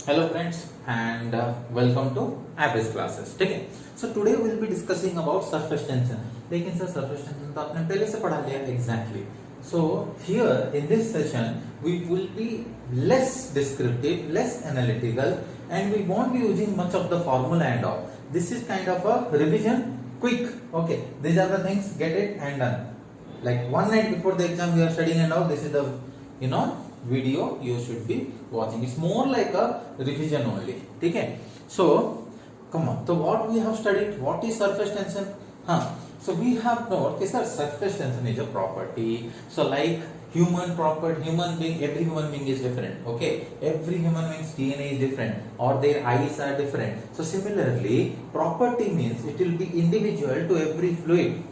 Hello friends and welcome to Average classes. ठीक है. So today we will be discussing about surface tension. लेकिन sir surface tension तो आपने पहले से पढ़ा लिया exactly. So here in this session we will be less descriptive, less analytical, and we won't be using much of the formula and all. This is kind of a revision, quick. Okay, these are the things, get it and done. Like one night before the exam we are studying and all. This is the video you should be watching. It's more like a revision only. ठीक है. So come on. So what we have studied? What is surface tension? So we have known that surface tension is a property. So like human being, every human being is different. Okay, every human being's DNA is different, or their eyes are different. So similarly, property means it will be individual to every fluid.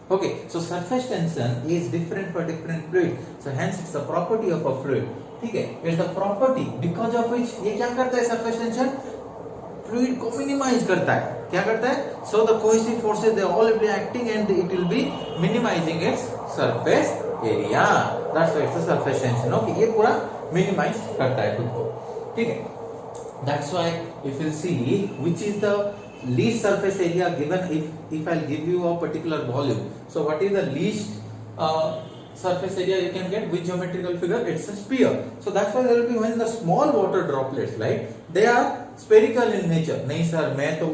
Okay, so surface tension is different for different fluid. So hence it's a property of a fluid. ठीक है, it's the property because of which ये क्या करता है surface tension? Fluid को minimize करता है. क्या करता है? So the cohesive forces they all will be acting and it will be minimizing its surface area. That's why it's a surface tension. Okay, ये पूरा minimize करता है खुद को. ठीक है. That's why if you see which is the least surface area given if I'll give you a particular volume. So what is the least surface area you can get with geometrical figure? It's a sphere. So that's why there will be when the small water droplets, like they are spherical in nature. नहीं sir, मैं तो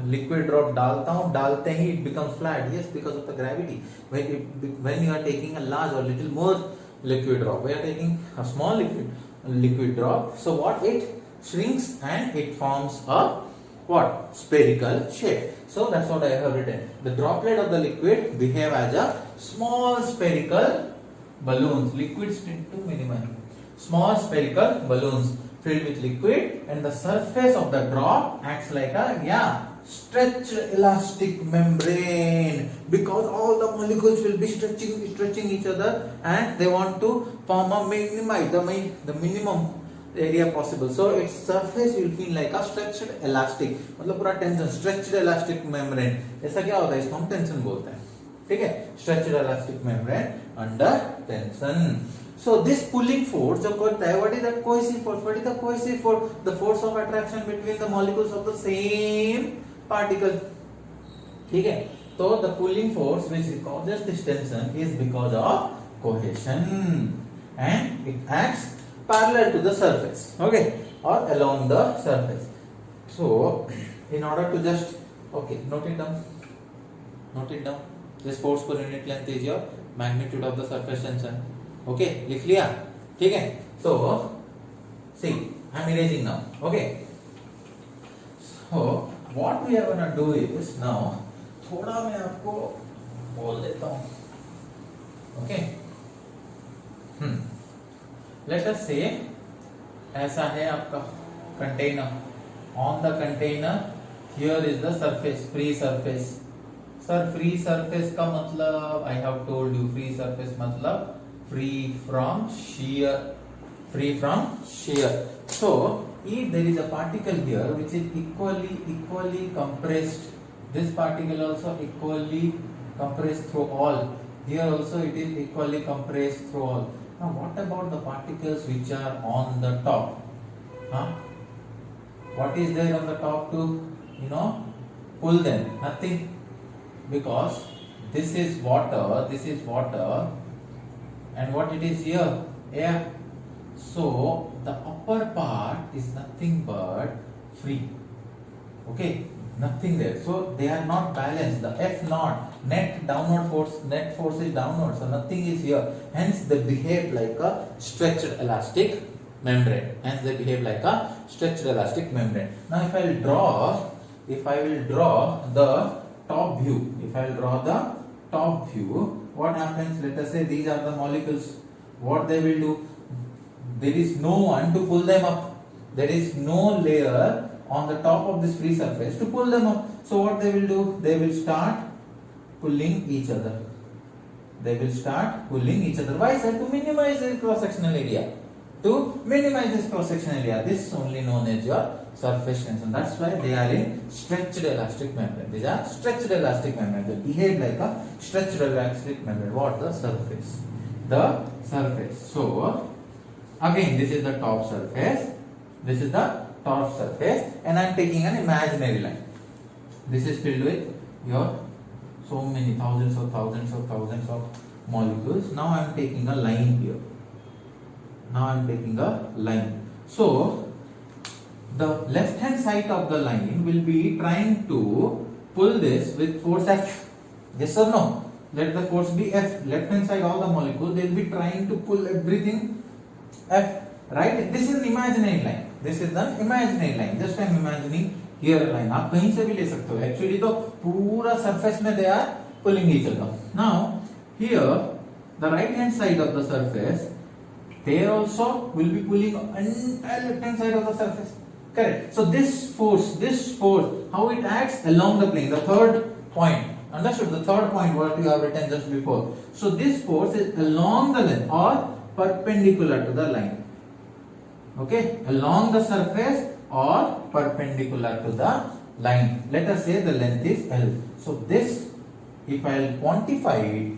liquid drop डालता हूँ, डालते ही it becomes flat. Yes, because of the gravity. When you are taking a large or little more liquid drop, we are taking a small liquid drop. So what it shrinks and it forms a what? Spherical shape. So that's what I have written. The droplet of the liquid behave as a small spherical balloons. Liquids tend to minimize. Small spherical balloons filled with liquid, and the surface of the drop acts like a stretched elastic membrane, because all the molecules will be stretching each other, and they want to form a minimize the minimum area possible. So its surface will feel like a stretched elastic. मतलब पूरा tension, stretched elastic membrane. ऐसा क्या होता है? इसको हम tension बोलते हैं. ठीक है, stretched elastic membrane under tension. So this pulling force जो करता है, what is that cohesive force? What is the cohesive force? The force of attraction between the molecules of the same particle. ठीक है, तो the pulling force which causes this tension is because of cohesion, and it acts parallel to the surface, okay, or along the surface. So in order to just note it down. This force per unit length is your magnitude of the surface tension. Okay, लिख लिया. ठीक है, so see, I'm erasing now. Okay, so what we are gonna do is now थोड़ा मैं आपको बोल देता हूँ. Okay, let us say ऐसा है आपका container. On the container here is the surface, free surface. Sir, free surface का मतलब I have told you, free surface मतलब free from shear. So if there is a particle here which is equally compressed, this particle also equally compressed through all. Here also it is equally compressed through all. Now what about the particles which are on the top? What is there on the top to pull them? Nothing, because this is water, and what it is here? Air. So the upper part is nothing but free. Okay, nothing there. So they are not balanced. The F naught, net force is downward. So nothing is here. Hence they behave like a stretched elastic membrane. Now if I will draw the top view, what happens? Let us say these are the molecules. What they will do? There is no one to pull them up. There is no layer on the top of this free surface to pull them up. So what they will do? They will start pulling each other. Why? Sir, to minimize the cross-sectional area. This is only known as your surface tension. That's why they are in stretched elastic membrane. These are stretched elastic membrane. They behave like a stretched elastic membrane. What? The surface. So again, this is the top surface. This is the top surface, and I am taking an imaginary line. This is filled with your so many thousands of molecules. Now I am taking a line here. Now I am taking a line. So the left hand side of the line will be trying to pull this with force F. Yes or no? Let the force be F. Left hand side, all the molecules, they will be trying to pull everything F. Right? This is an imaginary line. This is an imaginary line. Just I am imagining here a line. आप कहीं से भी ले सकते हो. Actually तो पूरा surface में they are pulling each other. Now here the right hand side of the surface, there also will be pulling entire left hand side of the surface. Correct. So this force, how it acts along the plane. The third point. Understood? The third point what you have written just before. So this force is along the length or perpendicular to the line. Okay? Along the surface or perpendicular to the line. Let us say the length is L. So this, if I will quantify it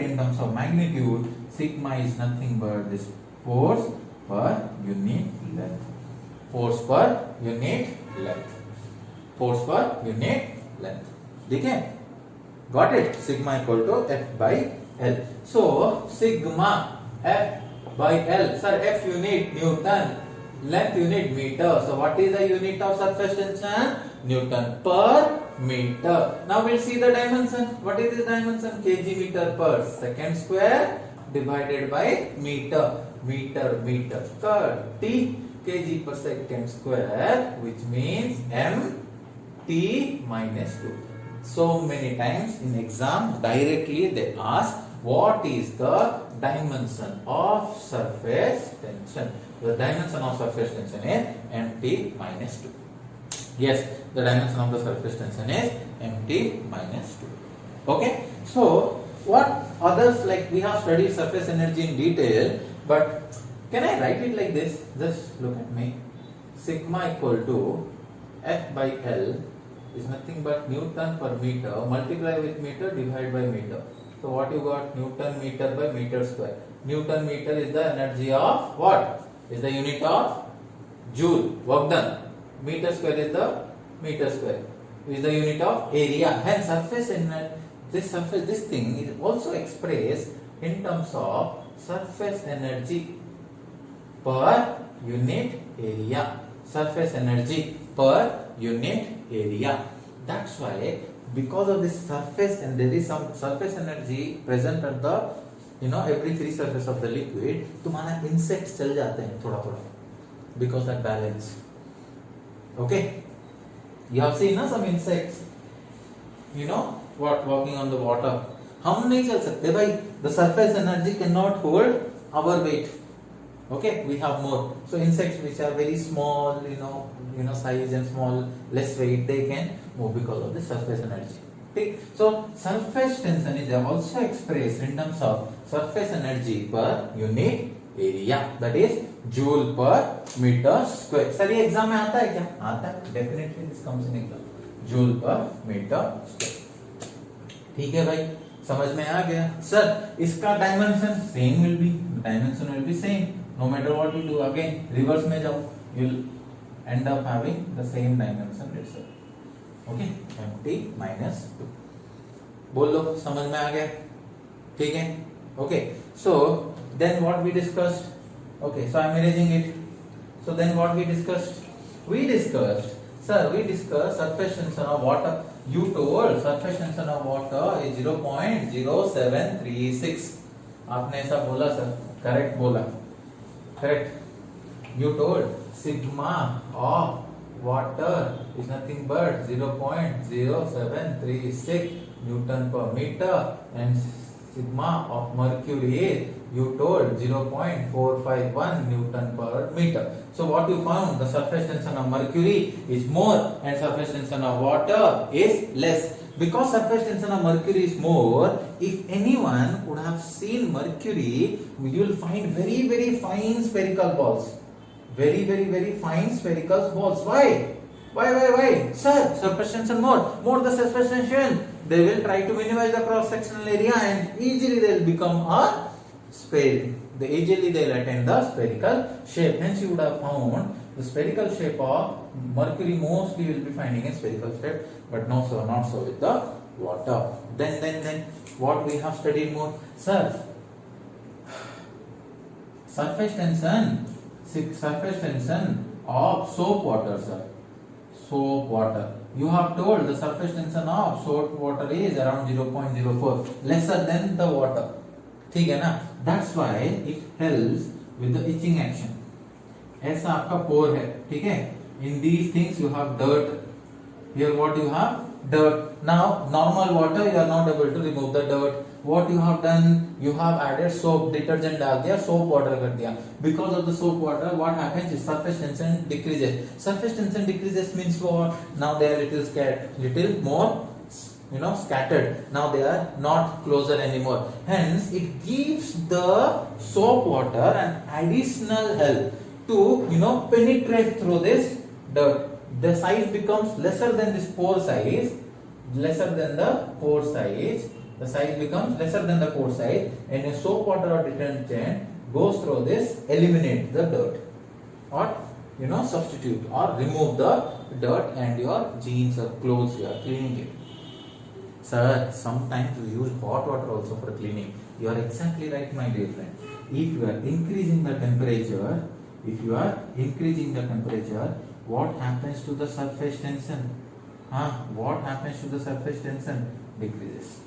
in terms of magnitude, sigma is nothing but this force per unit length. Force per unit length. Force per unit length. Okay? Got it? Sigma equal to F by L. So sigma F by L. Sir, F unit Newton, length unit meter. So what is the unit of surface tension? Newton per meter. Now we'll see the dimension. What is the dimension? Kg meter per second square divided by meter. Meter. 30 kg per second square, which means mt minus 2. So many times in exam directly they ask what is the dimension of surface tension. The dimension of surface tension is mt minus 2. Yes, the dimension of the surface tension is mt minus 2. Okay, so what others, like we have studied surface energy in detail, but can I write it like this? Just look at me. Sigma equal to F by L is nothing but Newton per meter, multiply with meter, divide by meter. So what you got? Newton meter by meter square. Newton meter is the energy of what? Is the unit of joule, work done. Meter square is the meter square. Is the unit of area. Hence surface energy, this thing is also expressed in terms of surface energy per unit area. Surface energy per unit area. That's why, because of this surface, and there is some surface energy present at the every free surface of the liquid, तुम्हारा insects चल जाते हैं थोड़ा because that balance. Okay, you have seen some insects, what, walking on the water. हम नहीं चल सकते भाई. The surface energy cannot hold our weight. Okay, we have more. So insects which are very small, size and small, less weight, they can move because of the surface energy. Okay. So surface tension is also expressed in terms of surface energy per unit area. That is joule per meter square. Sir, ये exam में आता है क्या? आता है. Definitely this comes in exam. Joule per meter square. ठीक है भाई, समझ में आ गया. Sir, इसका dimension same will be. Dimension will be same. No matter what you do, again reverse में जाओ, you'll end up having the same dimension itself. Okay, mt minus 2. बोल लो, समझ में आ गया? ठीक है? Okay, so then what we discussed? Okay, so I'm erasing it. So then what we discussed? We discussed surface tension of water. You told surface tension of water is 0.0736. आपने ऐसा बोला sir? Correct बोला. Correct. You told sigma of water is nothing but 0.0736 Newton per meter, and sigma of mercury is, you told, 0.451 Newton per meter. So what you found? The surface tension of mercury is more and surface tension of water is less. Because surface tension of mercury is more, if anyone would have seen mercury, you will find very, very fine spherical balls. Very, very, very fine spherical balls. Why? Why? Sir, surface tension more the surface tension, they will try to minimize the cross sectional area and easily they will become a sphere. easily they'll attain the spherical shape. Hence, you would have found the spherical shape of mercury mostly will be finding a spherical shape, but no, so not so with the water. Then, what we have studied more, sir? Surface tension of soap water, sir. Soap water. You have told the surface tension of soap water is around 0.04, lesser than the water. ठीक है ना? That's why it helps with the itching action. ऐसा आपका pore है, ठीक है? In these things you have dirt. Here what you have? Dirt. Now normal water you are not able to remove the dirt. What you have done? You have added soap, detergent डाल दिया, soap water कर दिया. Because of the soap water, what happens is surface tension decreases. Surface tension decreases means what? Now they are little more, scattered. Now they are not closer anymore. Hence, it gives the soap water an additional help to penetrate through this dirt. The size becomes lesser than this pore size, lesser than the pore size. The size becomes lesser than the pore size, and a soap water or detergent goes through this, eliminate the dirt, or substitute or remove the dirt, and your jeans or clothes you are cleaning it. Sir, sometimes we use hot water also for cleaning. You are exactly right, my dear friend. If you are increasing the temperature, what happens to the surface tension? What happens to the surface tension? Decreases.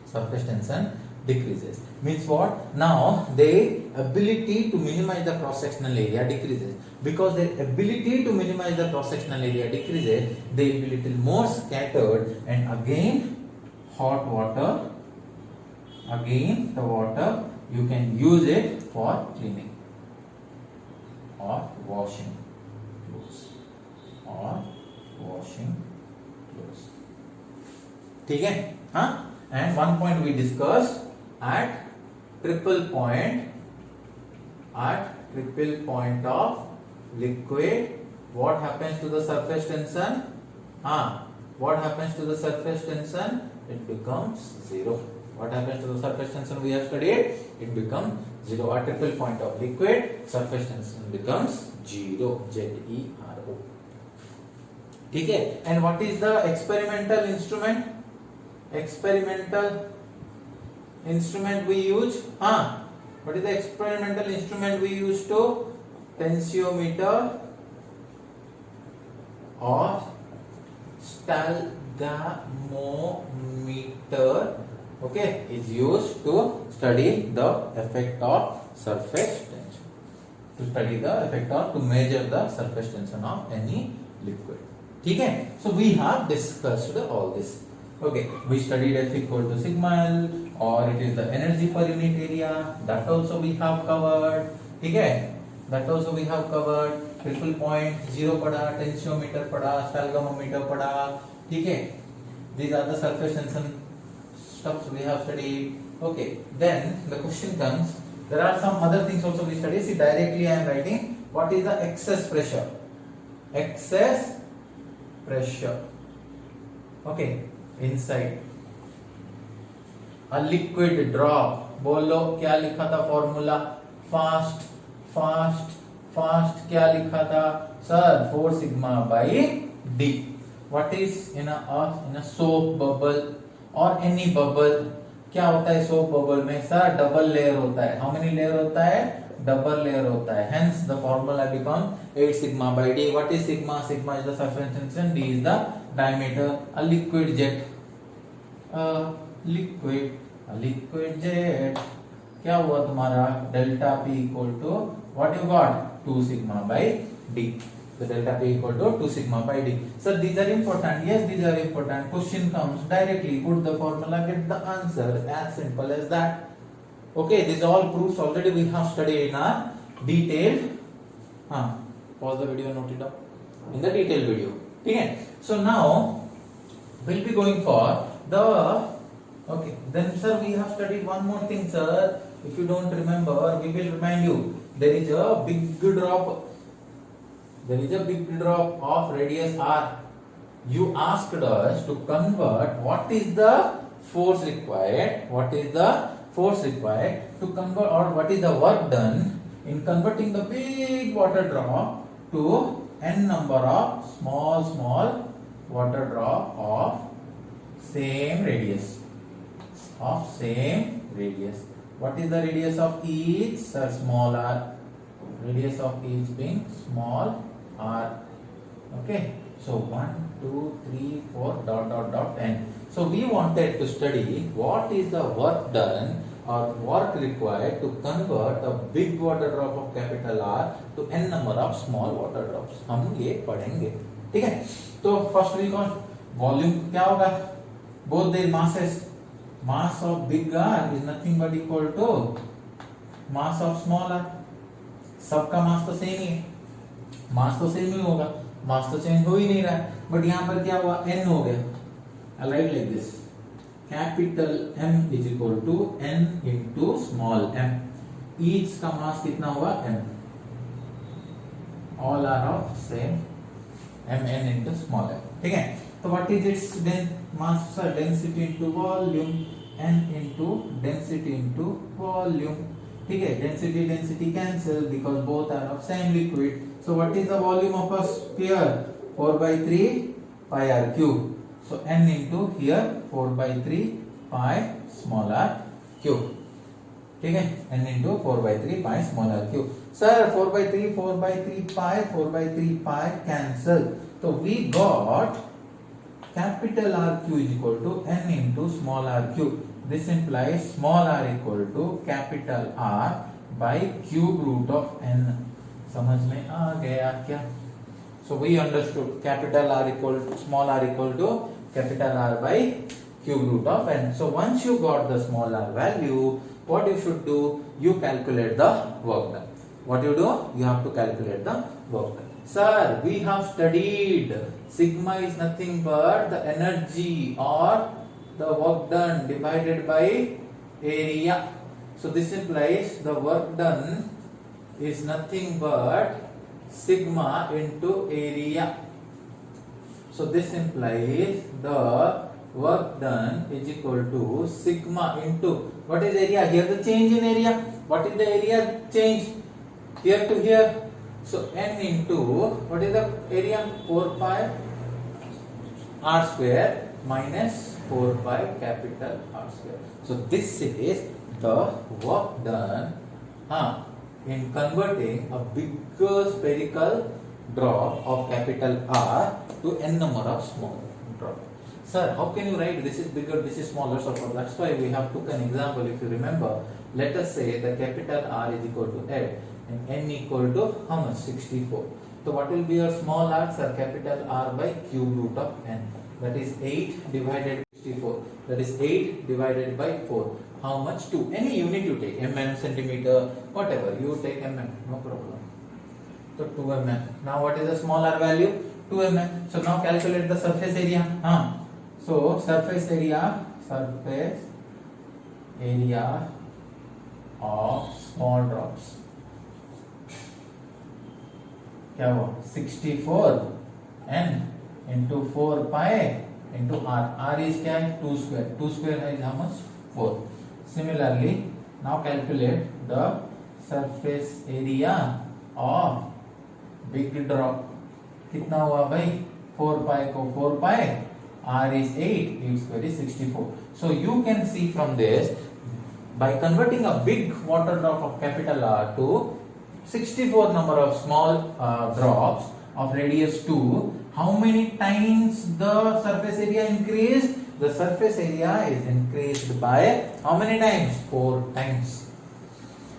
Surface tension decreases. Means what? Now their ability to minimize the cross-sectional area decreases. Because their ability to minimize the cross-sectional area decreases, they will be little more scattered, and again hot water, again the water, you can use it for cleaning or washing clothes ठीक है? And one point we discussed at triple point of liquid, what happens to the surface tension? What happens to the surface tension? It becomes zero. What happens to the surface tension we have studied? It becomes zero. At triple point of liquid, surface tension becomes zero. Z-E-R-O. ठीक है? And what is the experimental instrument? Experimental instrument we use? What is the experimental instrument we use to? Tensiometer or stalgamometer, okay, is used to study the effect of surface tension. To measure the surface tension of any liquid. ठीक है? So we have discussed all this. Okay, we studied F equal to sigma L, or it is the energy per unit area. That also we have covered. ठीक है? That also we have covered. Triple point 0 पढ़ा, टेंशियोमीटर पढ़ा, स्टैल्गमोमीटर पढ़ा. ठीक है? These are the surface tension stuffs we have studied. Okay, then the question comes. There are some other things also we study. See, directly I am writing. What is the excess pressure? Excess pressure. Okay. Inside a liquid drop. बोलो क्या लिखा था formula? Fast क्या लिखा था sir? 4 sigma by d. What is in a soap bubble or any bubble? क्या होता है soap bubble में सर? डबल लेयर होता है. How many layer होता है? डबल लेयर होता है. Hence the formula becomes 8 sigma by d. What is sigma? Sigma is the surface tension, d is the diameter. A liquid jet, liquid jet, क्या हुआ तुम्हारा? Delta P equal to what you got? 2 sigma by d. The delta P equal to 2 sigma by d. So these are important. Yes, these are important. Question comes directly. Put the formula, get the answer. As simple as that. Okay, these all proofs already we have studied in our detailed. Pause the video, note it up in the detailed video. Okay. So now we'll be going for the. Okay. Then sir, we have studied one more thing, sir. If you don't remember, we will remind you. There is a big drop. There is a big drop of radius r. You asked us to convert what is the force required. What is the force required to convert, or what is the work done in converting the big water drop to n number of small water drop of same radius. What is the radius of each? Sir, small r. Radius of each being small r. Okay. So 1, 2, 3, 4 dot n. So we wanted to study what is the work done or work required to convert a big water drop of capital R to n number of small water drops. हम ये पढ़ेंगे, ठीक है? तो first recall volume क्या होगा? Both their masses. Mass of big R is nothing but equal to mass of small r. सबका मास तो सेम ही है, मास तो सेम ही होगा, मास तो चेंज हो ही नहीं रहा है, बट यहाँ पर क्या हुआ? n हो गया. I write like this: capital M is equal to n into small m. Each का मास कितना हुआ? m. All are of same mn into small m. ठीक है? तो what is its mass? Density into volume. n into density into volume. ठीक है? Density cancel because both are of same liquid. So what is the volume of a sphere? 4/3 pi r cube. So n into here 4/3 pi small r cube. ठीक है? n into 4/3 pi small r cube. Sir, 4/3 pi cancel. So we got capital R Q is equal to n into small r cube. This implies small r equal to capital R by cube root of n. समझ में आ गया क्या? So we understood capital R equal to small r equal to capital R by cube root of n. So once you got the small r value, what you should do? You calculate the work done. What you do? You have to calculate the work done. Sir, we have studied sigma is nothing but the energy or the work done divided by area. So this implies the work done is nothing but sigma into area. So this implies the work done is equal to sigma into what is area? Here the change in area. What is the area change? Here to here. So n into what is the area? 4 pi r square minus 4 pi capital R square. So this is the work done in converting a bigger spherical drop of capital R to n number of small drop. Sir, how can you write this is bigger, this is smaller? So that's why we have took an example. If you remember, let us say the capital R is equal to 8 and n equal to how much? 64. So what will be your small r? Sir, capital R by cube root of n. That is 8 divided by 64. That is 8 divided by 4. How much? 2. Any unit you take, mm, centimeter, whatever. You take mm, no problem. So 2 mm. Now what is the small r value? 2 mm. So now calculate the surface area. So surface area of small drops. क्या हुआ? 64 n into 4 pi into r. R is क्या है? 2 square. 2 square is how much? 4. Similarly, now calculate the surface area of big drop. कितना हुआ भाई? 4 pi को 4 pi. R is 8. 8 square is 64. So you can see from this, by converting a big water drop of capital R to 64 number of small drops of radius 2, how many times the surface area increased? The surface area is increased by how many times? 4 times.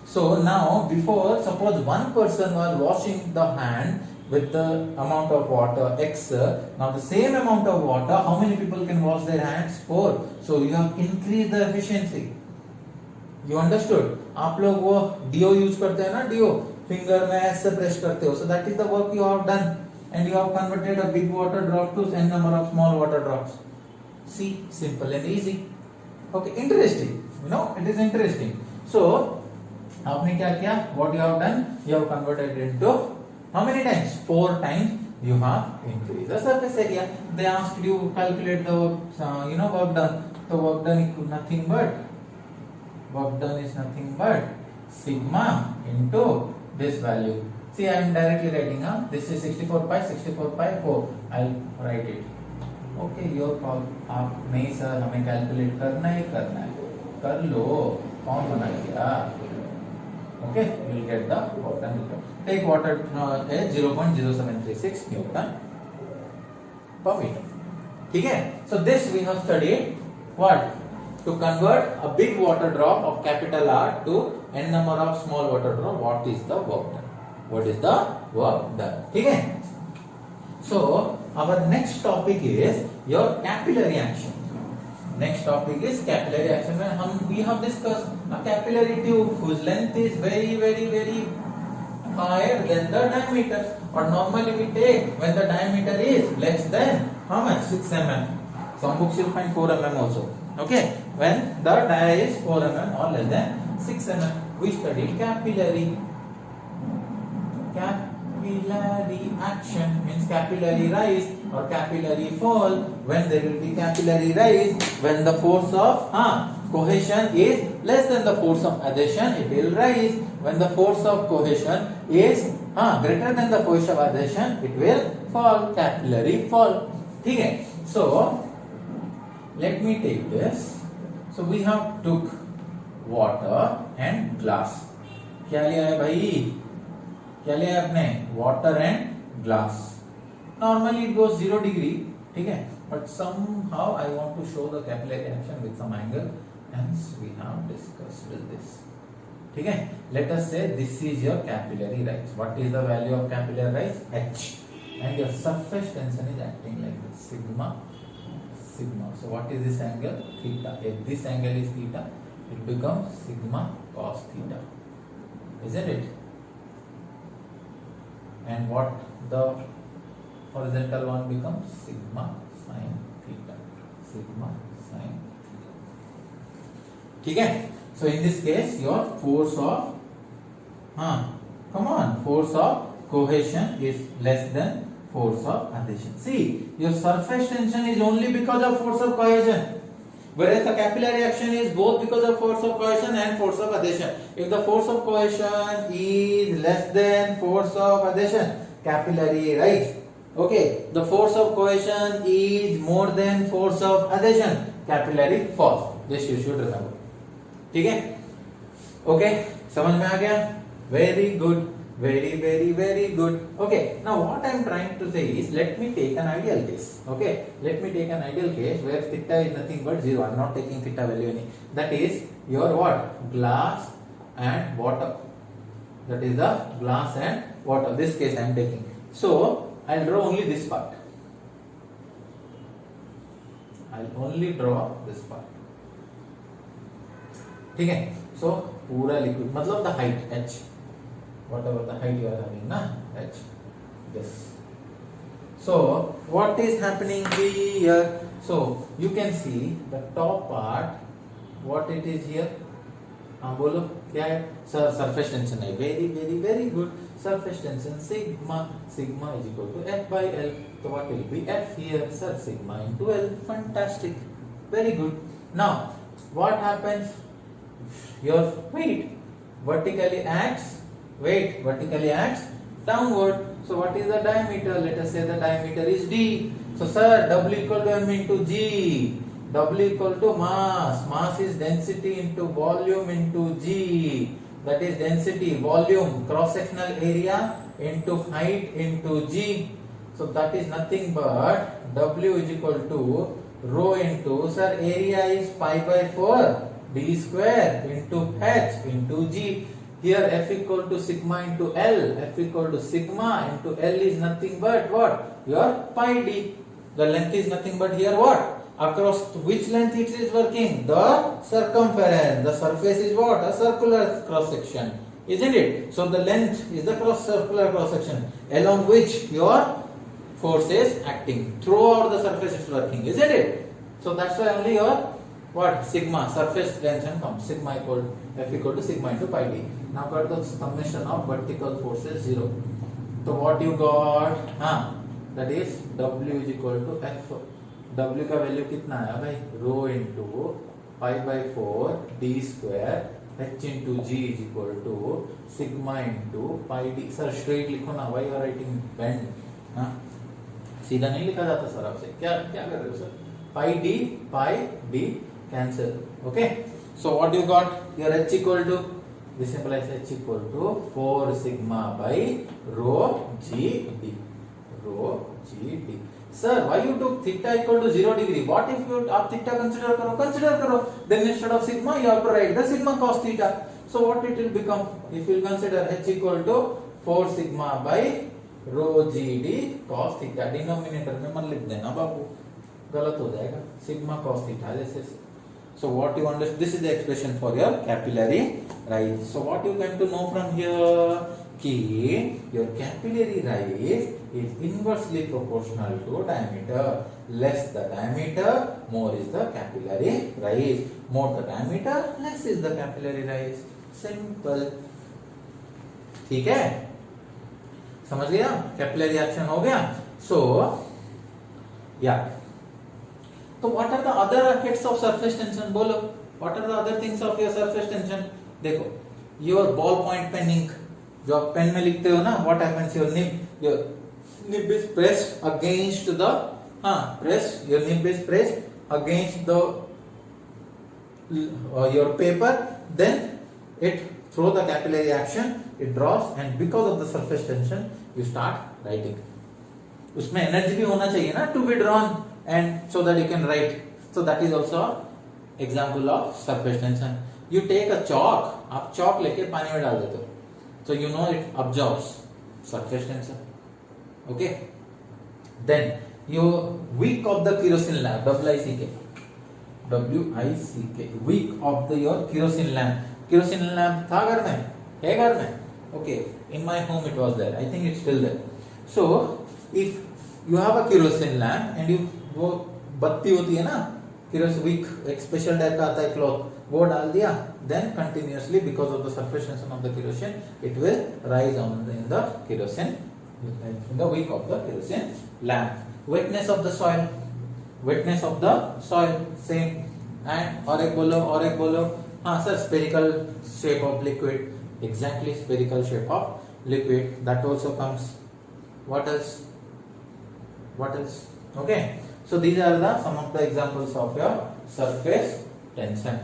So now, before, suppose one person was washing the hand with the amount of water X. Now the same amount of water, how many people can wash their hands? 4. So you have increased the efficiency. You understood? आप लोग वो DO use करते हैं ना, DO finger में ऐसे press करते हो. So that is the work you have done, and you have converted a big water drop to n number of small water drops. See, simple and easy. Okay, interesting. You know, it is interesting. So आपने क्या किया? What you have done? You have converted it into how many times? 4 times. You have increased the surface area. They asked you calculate the work done. So work done equal nothing but work done is nothing but sigma into this value. See, I am directly writing, this is 64 pi 4. I'll write it. Okay, your call. आप नहीं sir हमें calculate करना ही करना है, कर लो, कौन मना किया? Okay, we'll get the work done. Take water is 0.0736 Newton per meter. ठीक है? So this we have studied what? To convert a big water drop of capital R to n number of small water drop. What is the work done? What is the work done? ठीक है? So our next topic is your capillary action. Next topic is capillary action. We have discussed a capillary tube whose length is very higher than the diameter. Or normally we take when the diameter is less than how much? 6 mm. Some books you'll find 4 mm also. Okay, when the dia is 4 mm or less than 6 mm, we study capillary action, means capillary rise or capillary fall. When there will be capillary rise, when the force of cohesion is less than the force of adhesion, it will rise. When the force of cohesion is greater than the force of adhesion, it will fall. Capillary fall. ठीक है? So let me take this. So we have took water and glass. क्या लिया है भाई? क्या लिया है आपने? Water and glass. Normally it goes 0 degree. ठीक है? But somehow I want to show the capillary action with some angle. Hence we have discussed this. ठीक है? Let us say this is your capillary rise. What is the value of capillary rise? H. And your surface tension is acting like this. Sigma. So what is this angle? Theta. If this angle is theta, it becomes sigma cos theta. Isn't it? And what the horizontal one becomes? Sigma sin theta. Sigma sin theta. ठीक है? So in this case, your force of force of cohesion is less than force of adhesion. See, your surface tension is only because of force of cohesion, whereas the capillary action is both because of force of cohesion and force of adhesion. If the force of cohesion is less than force of adhesion, capillary rise. Okay, the force of cohesion is more than force of adhesion, capillary falls. This you should remember. ठीक है? Okay, समझ में आ गया? Very good. Very good. Okay, now what I am trying to say is, let me take an ideal case. Okay, let me take an ideal case where theta is nothing but 0. I am not taking theta value any. That is your what? Glass and water. That is the glass and water. This case I am taking. So I will draw only this part. I will only draw this part. ठीक है? So पूरा liquid मतलब the height h. Whatever the height you are having, na h. This. So what is happening here? So you can see the top part. What it is here? बोलो क्या है? Sir, surface tension है. Very good. Surface tension sigma is equal to F by L. So what will be F here? Sir, sigma into L. Fantastic. Very good. Now what happens? Your weight vertically acts downward. So what is the diameter? Let us say the diameter is D. So sir, W equal to M into G. W equal to mass. Mass is density into volume into G. That is density, volume, cross-sectional area into height into G. So that is nothing but W is equal to rho into, sir, area is pi by 4 D square into H into G. Here F equal to sigma into L. F equal to sigma into L is nothing but what? Your pi D. The length is nothing but here what? Across which length it is working? The circumference. The surface is what? A circular cross section. Isn't it? So the length is the circular cross section along which your force is acting. Throughout the surface is working. Isn't it? So that's why only your what? Sigma, surface tension comes. Sigma equal F equal to sigma into pi D. Now got the summation of vertical forces 0. So what you got? That is W is equal to F. W का value कितना है भाई? Rho into pi by 4 d square h into g is equal to sigma into pi d. Sir straight लिखो ना, why you are writing bend? हाँ, सीधा नहीं लिखा जाता सर आपसे, क्या क्या कर रहे हो sir? pi d cancel. Okay, so what you got? Your h equal to, this implies h equal to 4 sigma by rho g d. Rho g d. Sir, why you took theta equal to 0 degree? What if you आप theta consider करो? Then instead of sigma you have to write the sigma cos theta. So what it will become? If you consider h equal to 4 sigma by rho g d cos theta. Denominator में मत लिख देना बाबू, गलत हो जाएगा. Sigma cos theta जैसे. So what you understand? This is the expression for your capillary rise. So what you get to know from here? कि your capillary rise is inversely proportional to diameter. Less the diameter, more is the capillary rise. More the diameter, less is the capillary rise. Simple. ठीक है, समझ लिया? Capillary action हो गया. So yeah. तो what are the other effects of surface tension? बोलो, what are the other things of your surface tension? देखो, your ball point pen ink, जो आप पेन में लिखते हो ना, what happens? Your nib is pressed against the, your nib is pressed against the your paper, then it through the capillary action it draws, and because of the surface tension you start writing. उसमें energy भी होना चाहिए ना, to be drawn and so that you can write. So that is also example of surface tension. You take a chalk, आप chalk लेके पानी में डाल देते हो, so you know it absorbs surface tension. Okay, then your wick of the kerosene lamp, WICK, wick of the your kerosene lamp. Kerosene lamp था घर में, है घर में. Okay, in my home it was there. I think it's still there. So if you have a kerosene lamp and you, वो बत्ती होती है ना, kerosene wick, एक स्पेशल टाइप का आता है क्लॉथ, वो डाल दिया, then continuously because of the surface tension of the kerosene it will rise on in the kerosene, in the wick of the kerosene lamp. Wetness of the soil, same. And और एक बोलो, हाँ sir, spherical shape of liquid, exactly spherical shape of liquid, that also comes. What else? Okay, so these are the some of the examples of your surface tension.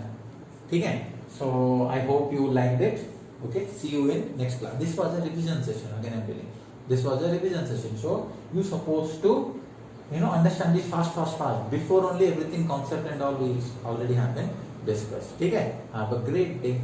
ठीक है, so I hope you liked it. Okay, see you in next class. This was a revision session, again I'm telling. This was a revision session, so you supposed to understand this fast. Before only everything concept and all will already have been discussed. ठीक है, have a great day.